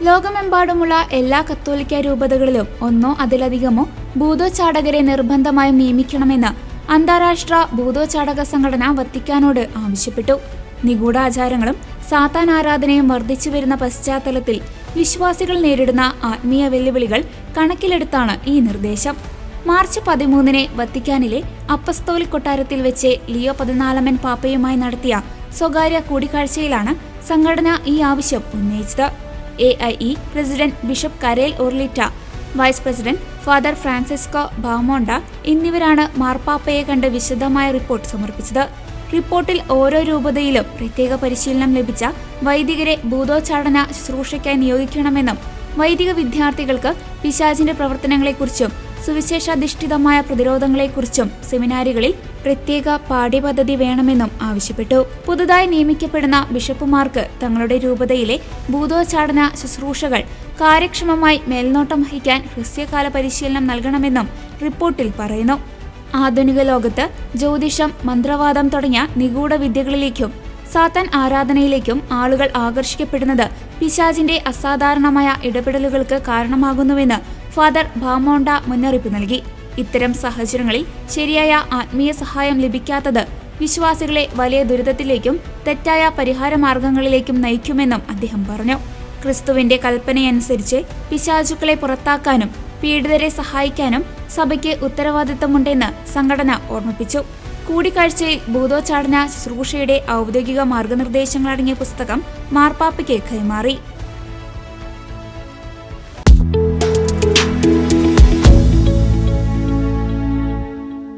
ലോകമെമ്പാടുമുള്ള എല്ലാ കത്തോലിക്ക രൂപതകളിലും ഒന്നോ അതിലധികമോ ഭൂതോച്ചാടകരെ നിർബന്ധമായും നിയമിക്കണമെന്ന് അന്താരാഷ്ട്ര ഭൂതോച്ചാടക സംഘടന വത്തിക്കാനോട് ആവശ്യപ്പെട്ടു. നിഗൂഢാചാരങ്ങളും സാത്താൻ ആരാധനയും വർദ്ധിച്ചു വരുന്ന പശ്ചാത്തലത്തിൽ വിശ്വാസികൾ നേരിടുന്ന ആത്മീയ വെല്ലുവിളികൾ കണക്കിലെടുത്താണ് ഈ നിർദ്ദേശം. മാർച്ച് 13 വത്തിക്കാനിലെ അപ്പസ്തോലിക് കൊട്ടാരത്തിൽ വെച്ച് ലിയോ 14 പാപ്പയുമായി നടത്തിയ സ്വകാര്യ കൂടിക്കാഴ്ചയിലാണ് സംഘടന ഈ ആവശ്യം ഉന്നയിച്ചത്. AIE president bishop Karel Orlita, vice president father Francisco Bamonte എന്നിവരാണ് മാർപ്പാപ്പയെ കണ്ട് വിശദമായ റിപ്പോർട്ട് സമർപ്പിച്ചത്. റിപ്പോർട്ടിൽ ഓരോ രൂപതയിലും പ്രത്യേക പരിശീലനം ലഭിച്ച വൈദികരെ ഭൂതോച്ചാടന ശുശ്രൂഷയ്ക്കായി നിയോഗിക്കണമെന്നും വൈദിക വിദ്യാർത്ഥികൾക്ക് പിശാചിന്റെ പ്രവർത്തനങ്ങളെക്കുറിച്ചും സുവിശേഷാധിഷ്ഠിതമായ പ്രതിരോധങ്ങളെക്കുറിച്ചും സെമിനാറുകളിൽ പ്രത്യേക പാഠ്യപദ്ധതി വേണമെന്നും ആവശ്യപ്പെട്ടു. പുതുതായി നിയമിക്കപ്പെടുന്ന ബിഷപ്പുമാർക്ക് തങ്ങളുടെ രൂപതയിലെ ഭൂതോച്ചാടന ശുശ്രൂഷകൾ കാര്യക്ഷമമായി മേൽനോട്ടം വഹിക്കാൻ ഹ്രസ്വകാല പരിശീലനം നൽകണമെന്നും റിപ്പോർട്ടിൽ പറയുന്നു. ആധുനിക ലോകത്ത് ജ്യോതിഷം, മന്ത്രവാദം തുടങ്ങിയ നിഗൂഢ വിദ്യകളിലേക്കും സാത്താൻ ആരാധനയിലേക്കും ആളുകൾ ആകർഷിക്കപ്പെടുന്നത് പിശാചിന്റെ അസാധാരണമായ ഇടപെടലുകൾക്ക് കാരണമാകുന്നുവെന്ന് ഫാദർ ബാമോണ്ട മുന്നറിയിപ്പ് നൽകി. ഇത്തരം സാഹചര്യങ്ങളിൽ ശരിയായ ആത്മീയ സഹായം ലഭിക്കാത്തത് വിശ്വാസികളെ വലിയ ദുരിതത്തിലേക്കും തെറ്റായ പരിഹാര മാർഗങ്ങളിലേക്കും നയിക്കുമെന്നും അദ്ദേഹം പറഞ്ഞു. ക്രിസ്തുവിന്റെ കൽപ്പനയനുസരിച്ച് പിശാചുക്കളെ പുറത്താക്കാനും പീഡിതരെ സഹായിക്കാനും സഭയ്ക്ക് ഉത്തരവാദിത്തമുണ്ടെന്ന് സംഘടന ഓർമ്മിപ്പിച്ചു. കൂടിക്കാഴ്ചയിൽ ഭൂതോച്ചാടന ശുശ്രൂഷയുടെ ഔദ്യോഗിക മാർഗനിർദ്ദേശങ്ങളടങ്ങിയ പുസ്തകം മാർപ്പാപ്പയ്ക്ക് കൈമാറി.